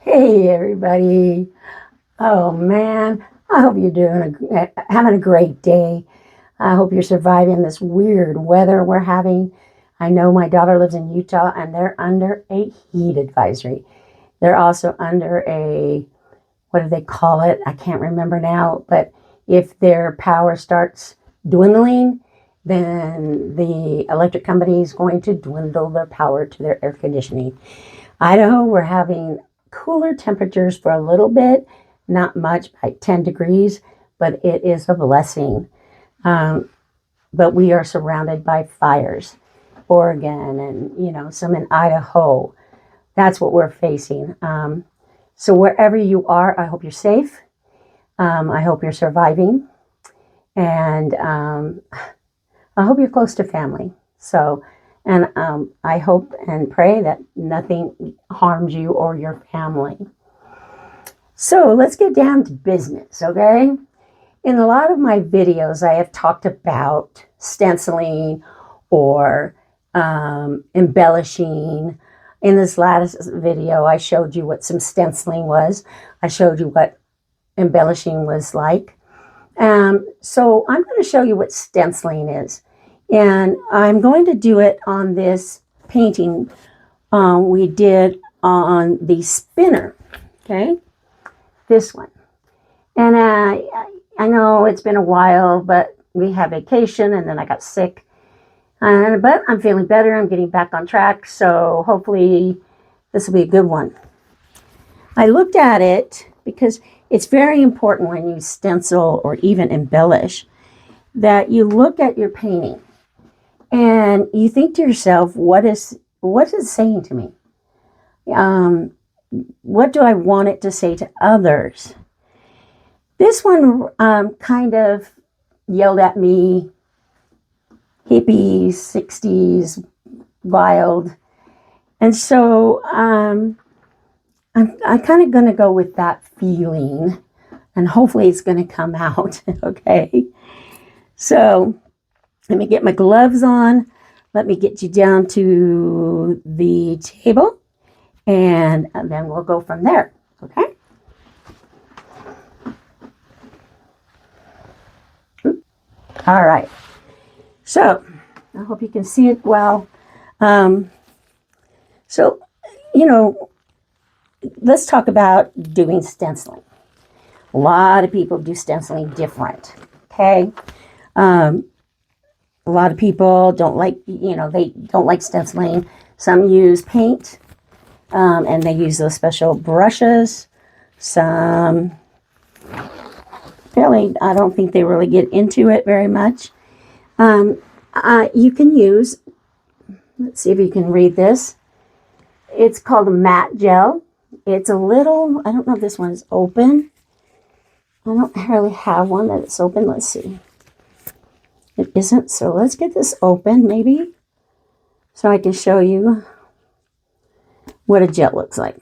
Hey everybody. Oh man, I hope you're having a great day. I hope you're surviving this weird weather we're having. I know my daughter lives in Utah and they're under a heat advisory. They're also under a, what do they call it? I can't remember now, but if their power starts dwindling, then the electric company is going to dwindle their power to their air conditioning. Idaho, we're having cooler temperatures for a little bit, not much, like 10 degrees, but it is a blessing. Um, but we are surrounded by fires, Oregon, and some in Idaho. That's what we're facing. So wherever you are, I hope you're safe. I hope you're surviving, and I hope you're close to family. And I hope and pray that nothing harms you or your family. So let's get down to business, okay? In a lot of my videos, I have talked about stenciling or embellishing. In this last video, I showed you what some stenciling was. I showed you what embellishing was like. So I'm going to show you what stenciling is. And I'm going to do it on this painting we did on the spinner, okay? This one. And I know it's been a while, but we had vacation and then I got sick. But I'm feeling better. I'm getting back on track. So hopefully this will be a good one. I looked at it because it's very important when you stencil or even embellish that you look at your painting and you think to yourself, what is it saying to me? What do I want it to say to others? This one kind of yelled at me, hippie, 60s, wild. And so I'm kind of going to go with that feeling, and hopefully it's going to come out, okay? So let me get my gloves on. Let me get you down to the table, and then we'll go from there, okay? All right. So I hope you can see it well. So, let's talk about doing stenciling. A lot of people do stenciling different, okay? A lot of people don't like, they don't like stenciling. Some use paint, and they use those special brushes. Some, really, I don't think they really get into it very much. You can use, let's see if you can read this. It's called a matte gel. It's a little, I don't know if this one is open. I don't really have one that's open. Let's see. It isn't, so let's get this open maybe so I can show you what a gel looks like.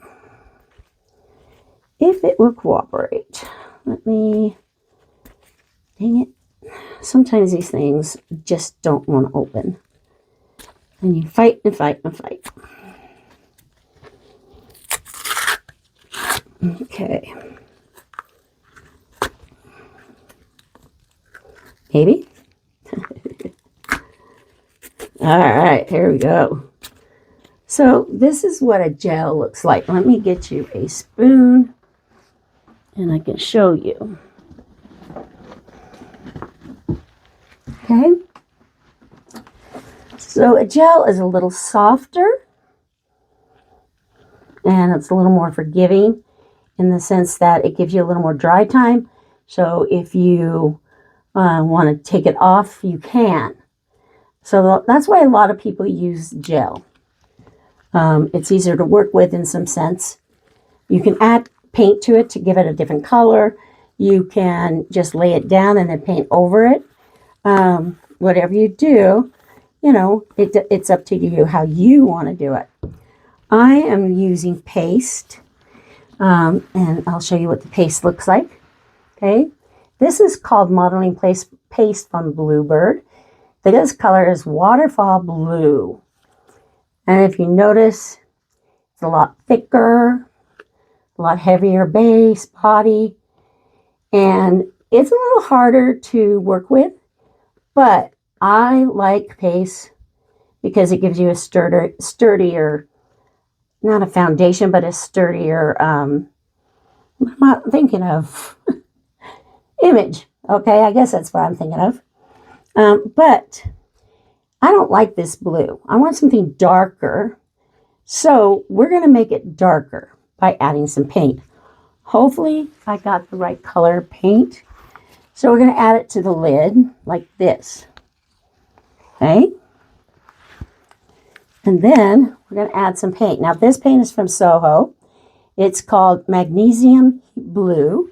If it will cooperate. Let me, dang it. Sometimes these things just don't want to open. And you fight and fight and fight. Okay. Maybe? All right, here we go. So this is what a gel looks like. Let me get you a spoon and I can show you. Okay. So a gel is a little softer and it's a little more forgiving in the sense that it gives you a little more dry time. So if you want to take it off, you can. So that's why a lot of people use gel. It's easier to work with in some sense. You can add paint to it to give it a different color. You can just lay it down and then paint over it. Whatever you do, it's up to you how you want to do it. I am using paste, and I'll show you what the paste looks like. Okay, this is called modeling paste from Bluebird. This color is waterfall blue. And if you notice, it's a lot thicker, a lot heavier base, body, and it's a little harder to work with, but I like paste because it gives you a sturdier, not a foundation, but a sturdier, what am I thinking of? Image. Okay, I guess that's what I'm thinking of. But I don't like this blue. I want something darker. So we're going to make it darker by adding some paint. Hopefully I got the right color paint. So we're going to add it to the lid like this. Okay. And then we're going to add some paint. Now this paint is from Soho. It's called Magnesium Blue.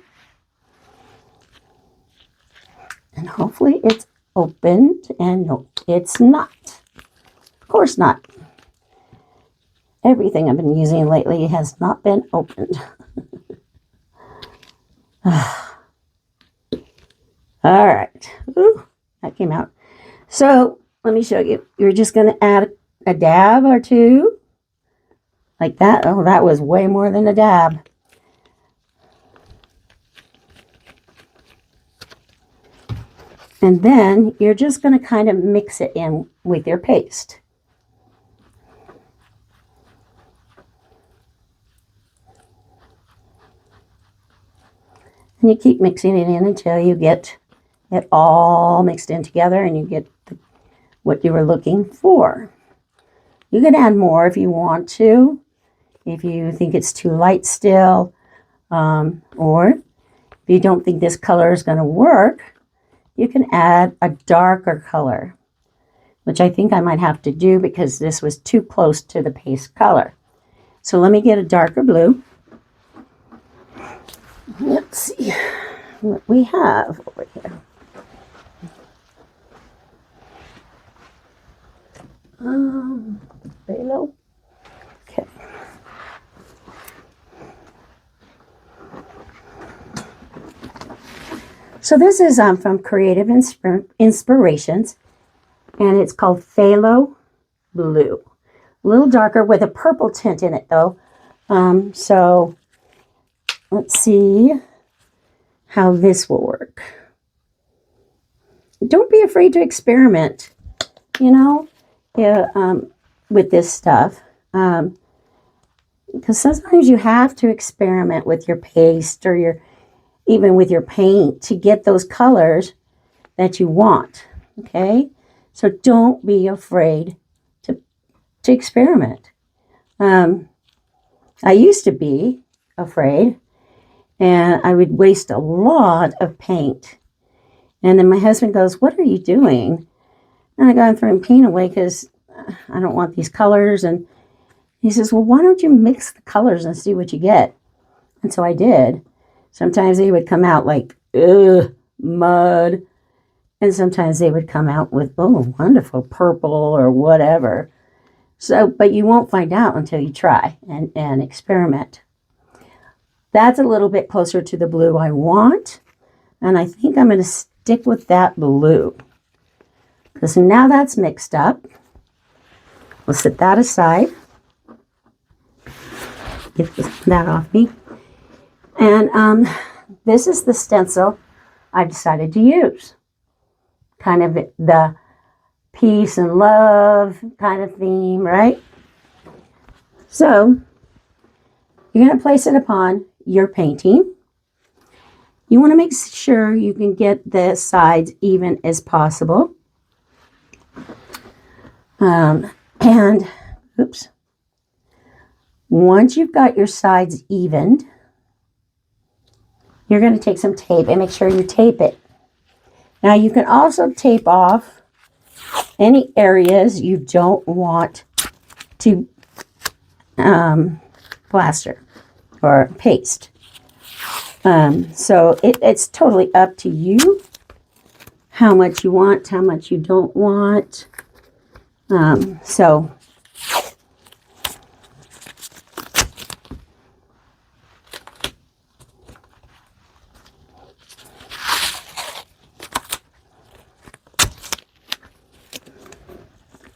And hopefully it's opened, and no, it's not. Of course not. Everything I've been using lately has not been opened. All right. Ooh, that came out. So let me show you. You're just going to add a dab or two. Like that. Oh, that was way more than a dab. And then you're just going to kind of mix it in with your paste. And you keep mixing it in until you get it all mixed in together and you get what you were looking for. You can add more if you want to, if you think it's too light still, or if you don't think this color is going to work, you can add a darker color, which I think I might have to do because this was too close to the paste color. So let me get a darker blue. Let's see what we have over here. Phthalo. Okay. So this is from Creative Inspirations, and it's called Phthalo Blue. A little darker with a purple tint in it, though. So let's see how this will work. Don't be afraid to experiment, you know, with this stuff. Because sometimes you have to experiment with your paste or even with your paint to get those colors that you want. Okay? So don't be afraid to experiment. I used to be afraid, and I would waste a lot of paint. And then my husband goes, "What are you doing?" And I go, "I'm throwing paint away because I don't want these colors." And he says, "Well, why don't you mix the colors and see what you get?" And so I did. Sometimes they would come out like, ugh, mud. And sometimes they would come out with, oh, wonderful purple or whatever. So, but you won't find out until you try and experiment. That's a little bit closer to the blue I want. And I think I'm going to stick with that blue. Because now that's mixed up. We'll set that aside. Get that off me. And this is the stencil I decided to use. Kind of the peace and love kind of theme, right? So you're going to place it upon your painting. You want to make sure you can get the sides even as possible. And oops. Once you've got your sides evened, you're going to take some tape and make sure you tape it. Now you can also tape off any areas you don't want to plaster or paste. So it's totally up to you how much you want, how much you don't want.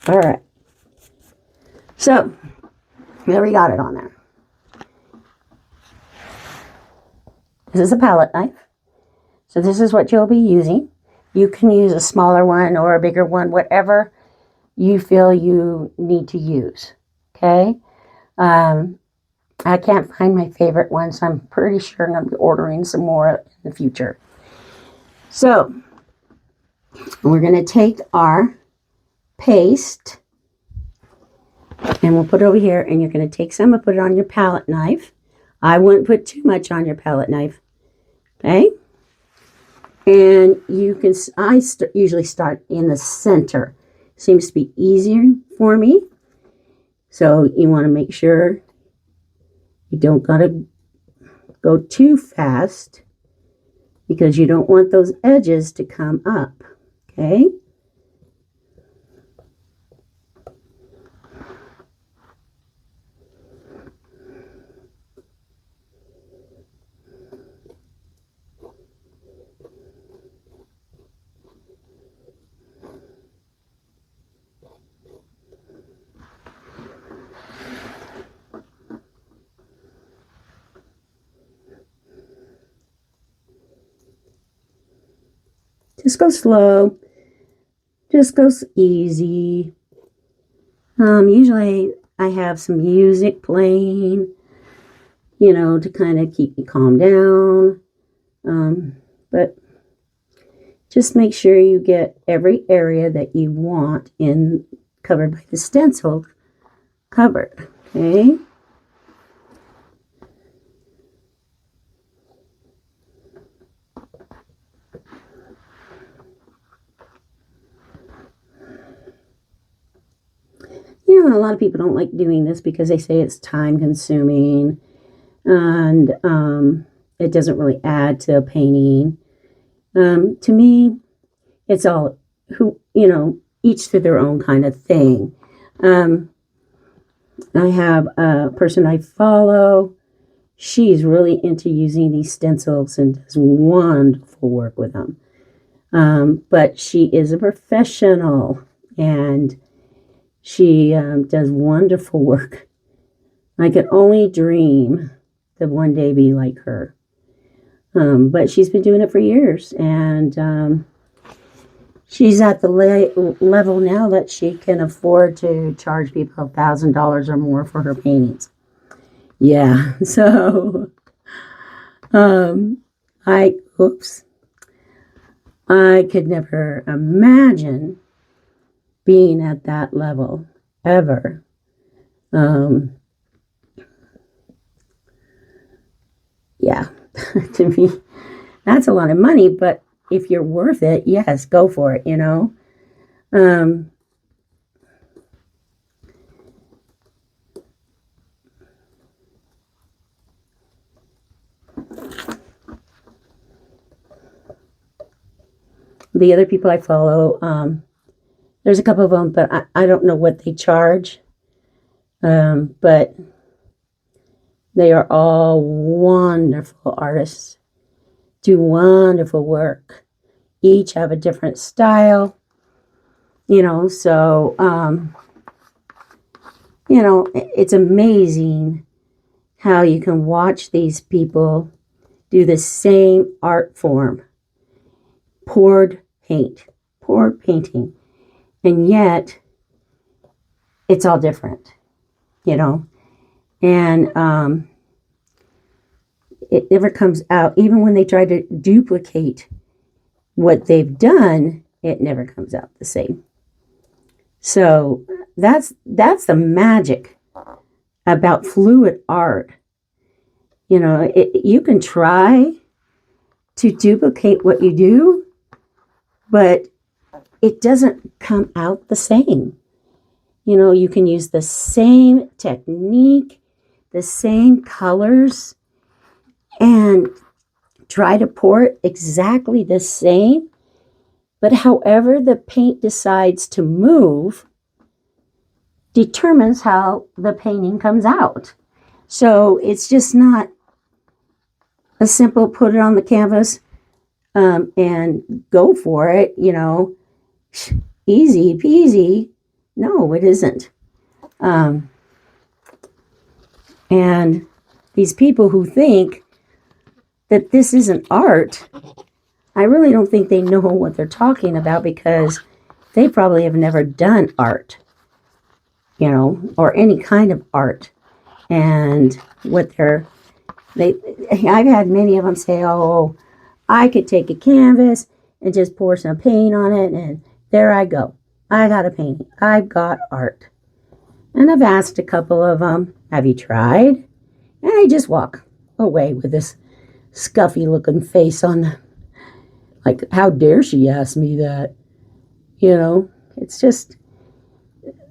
All right. So there we got it on there. This is a palette knife. So this is what you'll be using. You can use a smaller one or a bigger one, whatever you feel you need to use. Okay. I can't find my favorite one, so I'm pretty sure I'm going to be ordering some more in the future. So we're going to take our paste and we'll put it over here, and you're going to take some and put it on your palette knife. I wouldn't put too much on your palette knife. Okay. And you can, usually start in the center. Seems to be easier for me. So you want to make sure you don't got to go too fast because you don't want those edges to come up. Okay. Just go slow. Just go easy. Usually I have some music playing, you know, to kind of keep me calm down. But just make sure you get every area that you want covered by the stencil covered. Okay. You know, a lot of people don't like doing this because they say it's time consuming and it doesn't really add to a painting. To me, it's all each to their own kind of thing. I have a person I follow. She's really into using these stencils and does wonderful work with them. But she is a professional and she does wonderful work. I could only dream to one day be like her. But she's been doing it for years, and she's at the level now that she can afford to charge people $1,000 or more for her paintings. Yeah, so I could never imagine being at that level ever. Yeah, to me, that's a lot of money, but if you're worth it, yes, go for it, you know. The other people I follow, there's a couple of them, but I don't know what they charge. But they are all wonderful artists, do wonderful work. Each have a different style, you know, so, you know, it's amazing how you can watch these people do the same art form, poured painting, and yet it's all different, you know, and it never comes out. Even when they try to duplicate what they've done, it never comes out the same. So that's the magic about fluid art. You know, you can try to duplicate what you do, but it doesn't come out the same. You know, you can use the same technique, the same colors, and try to pour it exactly the same. But however the paint decides to move determines how the painting comes out. So it's just not a simple put it on the canvas and go for it, you know, easy peasy. No, it isn't. And these people who think that this isn't art, I really don't think they know what they're talking about, because they probably have never done art, or any kind of art. And I've had many of them say, oh, I could take a canvas and just pour some paint on it, and there I go. I got a painting. I've got art. And I've asked a couple of them, have you tried? And they just walk away with this scuffy looking face on them. Like, how dare she ask me that? It's just,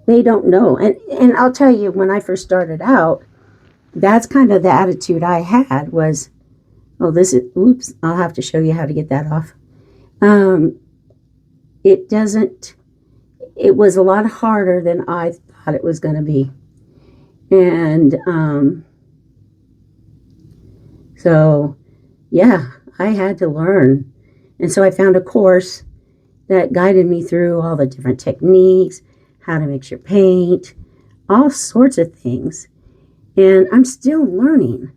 they don't know. And I'll tell you, when I first started out, that's kind of the attitude I had was, oh, oops, I'll have to show you how to get that off. It was a lot harder than I thought it was going to be. And so, yeah, I had to learn. And so I found a course that guided me through all the different techniques, how to mix your paint, all sorts of things. And I'm still learning.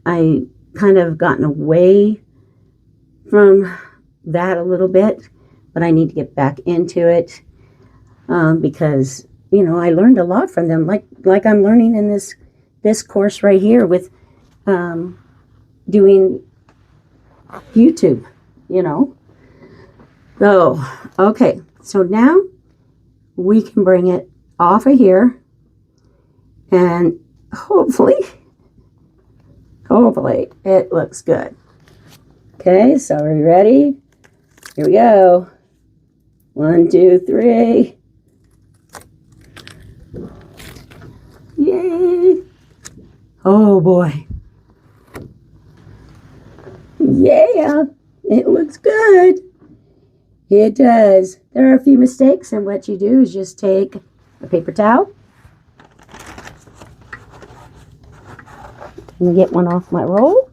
I kind of gotten away from that a little bit, but I need to get back into it because, I learned a lot from them, like I'm learning in this course right here with doing YouTube, So, okay, so now we can bring it off of here, and hopefully it looks good. Okay, so are you ready? Here we go. 1, 2, 3. Yay! Oh boy. Yeah, it looks good. It does. There are a few mistakes, and what you do is just take a paper towel. Let me get one off my roll.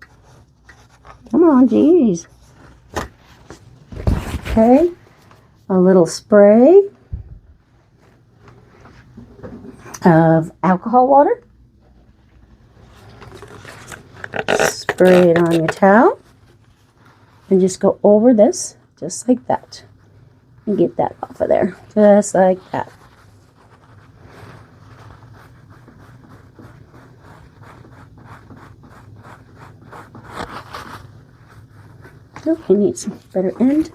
Come on, geez. Okay, a little spray of alcohol water. Spray it on your towel and just go over this, just like that. And get that off of there, just like that. Oh, I need some better end.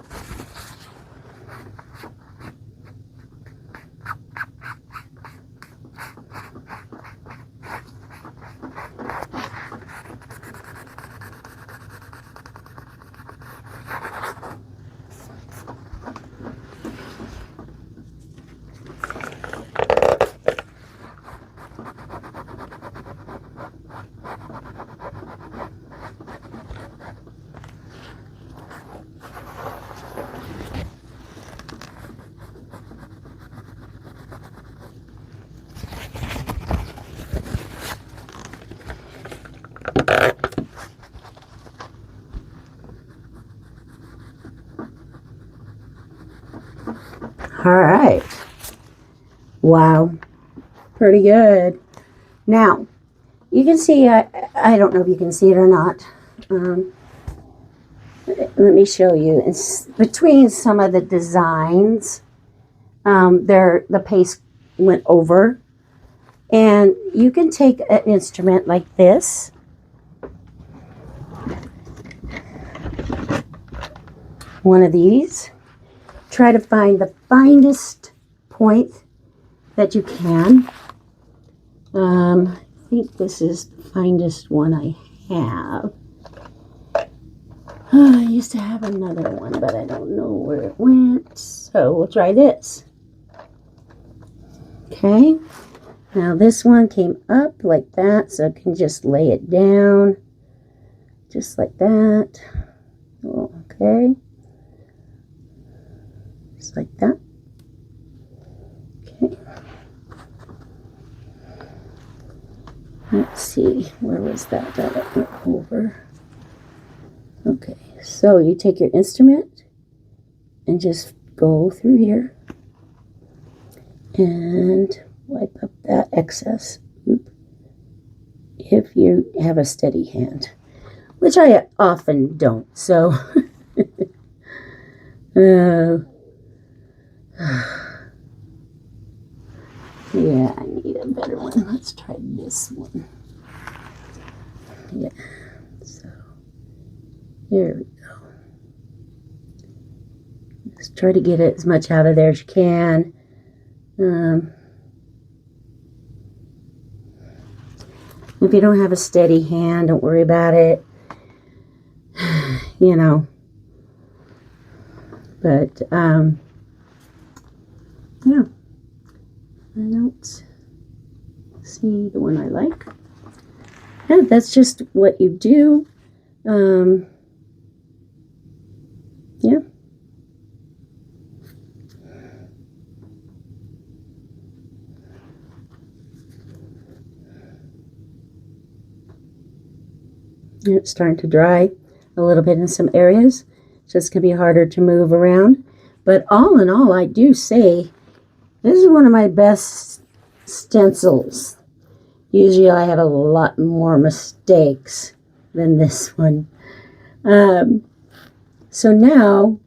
All right. Wow. Pretty good. Now, you can see, I don't know if you can see it or not. Let me show you. It's between some of the designs, the paste went over. And you can take an instrument like this. One of these. Try to find the finest point that you can. I think this is the finest one I have. I used to have another one, but I don't know where it went. So we'll try this. Okay. Now this one came up like that, so I can just lay it down. Just like that. Okay. Just like that. Okay. Let's see, where was that? That went over. Okay, so you take your instrument and just go through here and wipe up that excess. Oop. If you have a steady hand. which I often don't. So, yeah, I need a better one. Let's try this one. Yeah, so here we go. Just try to get as much out of there as you can. If you don't have a steady hand, don't worry about it. You know. But, yeah. I don't see the one I like. Yeah, that's just what you do. Yeah. It's starting to dry a little bit in some areas. It's just going to be harder to move around. But all in all, I do say this is one of my best stencils. Usually I have a lot more mistakes than this one. So now,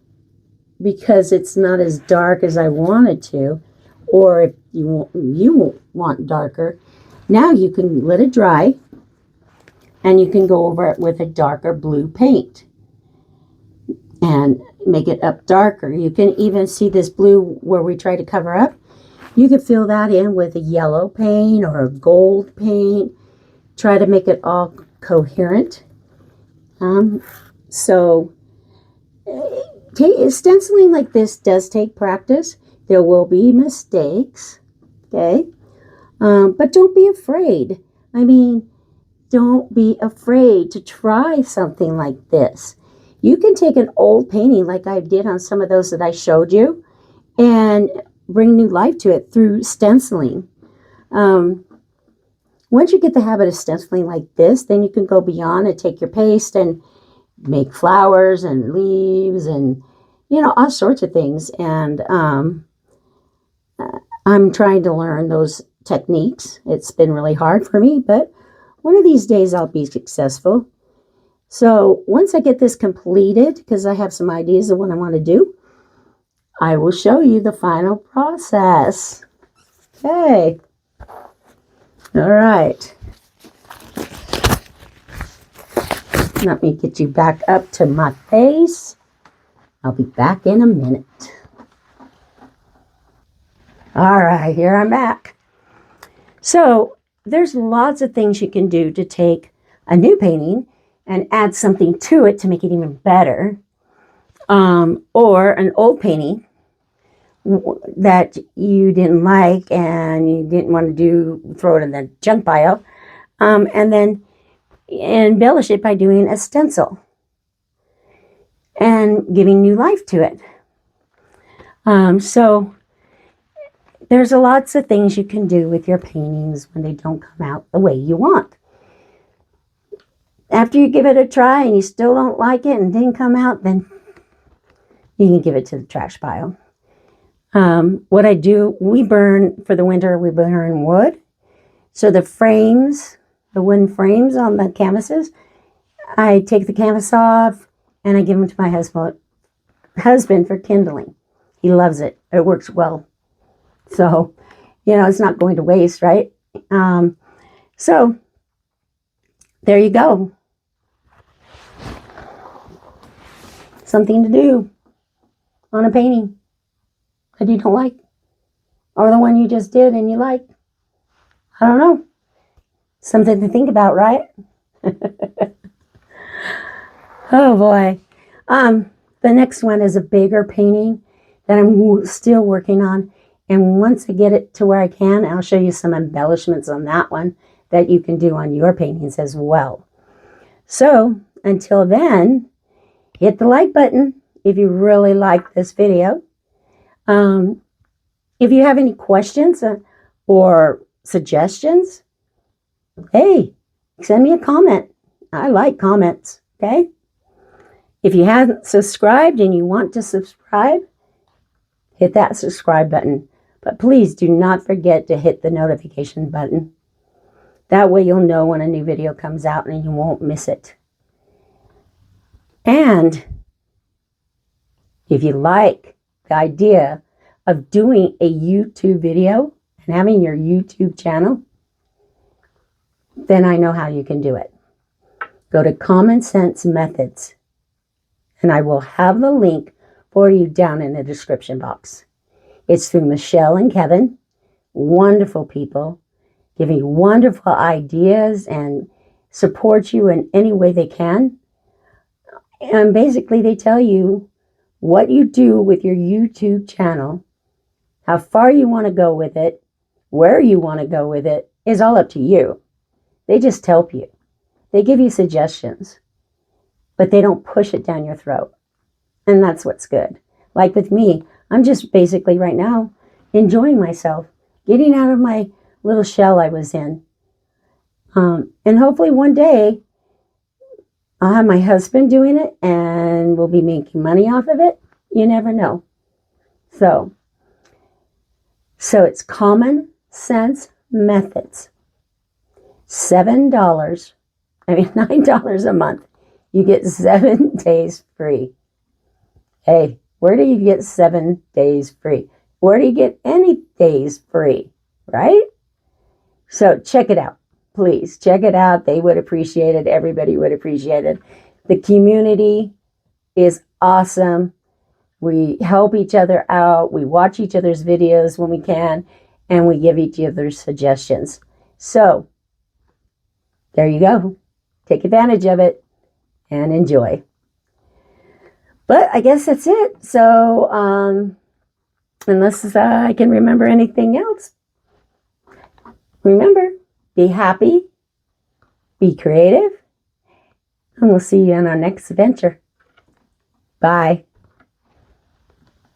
because it's not as dark as I wanted to, or if you want darker, now you can let it dry. And you can go over it with a darker blue paint and make it up darker. You can even see this blue where we try to cover up. You could fill that in with a yellow paint or a gold paint. Try to make it all coherent. So stenciling like this does take practice. There will be mistakes, okay? But don't be afraid. I mean, don't be afraid to try something like this. You can take an old painting like I did on some of those that I showed you and bring new life to it through stenciling. Once you get the habit of stenciling like this, then you can go beyond and take your paste and make flowers and leaves and, you know, all sorts of things. And I'm trying to learn those techniques. It's been really hard for me, but one of these days I'll be successful. So once I get this completed, because I have some ideas of what I want to do, I will show you the final process. Okay. All right. Let me get you back up to my face. I'll be back in a minute. All right, here I'm back. So there's lots of things you can do to take a new painting and add something to it to make it even better. Or an old painting that you didn't like and you didn't want to throw it in the junk pile. And then embellish it by doing a stencil and giving new life to it. So there's lots of things you can do with your paintings when they don't come out the way you want. After you give it a try and you still don't like it and didn't come out, then you can give it to the trash pile. What I do, we burn, for the winter, we burn wood. So the frames, the wooden frames on the canvases, I take the canvas off and I give them to my husband for kindling. He loves it. It works well. So, you know, it's not going to waste, right? So, there you go. Something to do on a painting that you don't like. Or the one you just did and you like. I don't know. Something to think about, right? Oh, boy. The next one is a bigger painting that I'm still working on. And once I get it to where I can, I'll show you some embellishments on that one that you can do on your paintings as well. So, until then, hit the like button if you really like this video. If you have any questions or suggestions, hey, send me a comment. I like comments, okay? If you haven't subscribed and you want to subscribe, hit that subscribe button. But please do not forget to hit the notification button. That way you'll know when a new video comes out and you won't miss it. And if you like the idea of doing a YouTube video and having your YouTube channel, then I know how you can do it. Go to Common Sense Methods, and I will have the link for you down in the description box. It's through Michelle and Kevin, wonderful people, giving you wonderful ideas and support you in any way they can. And basically they tell you what you do with your YouTube channel, how far you want to go with it, where you want to go with it is all up to you. They just help you. They give you suggestions, but they don't push it down your throat. And that's what's good. Like with me, I'm just basically right now enjoying myself, getting out of my little shell I was in. And hopefully one day I'll have my husband doing it and we'll be making money off of it. You never know. So it's Common Sense Methods. $9 a month. You get 7 days free. Hey, where do you get 7 days free? Where do you get any days free, right? So check it out. Please check it out. They would appreciate it. Everybody would appreciate it. The community is awesome. We help each other out. We watch each other's videos when we can, and we give each other suggestions. So there you go. Take advantage of it and enjoy. But I guess that's it. So unless I can remember anything else, remember, be happy, be creative, and we'll see you in our next adventure. Bye.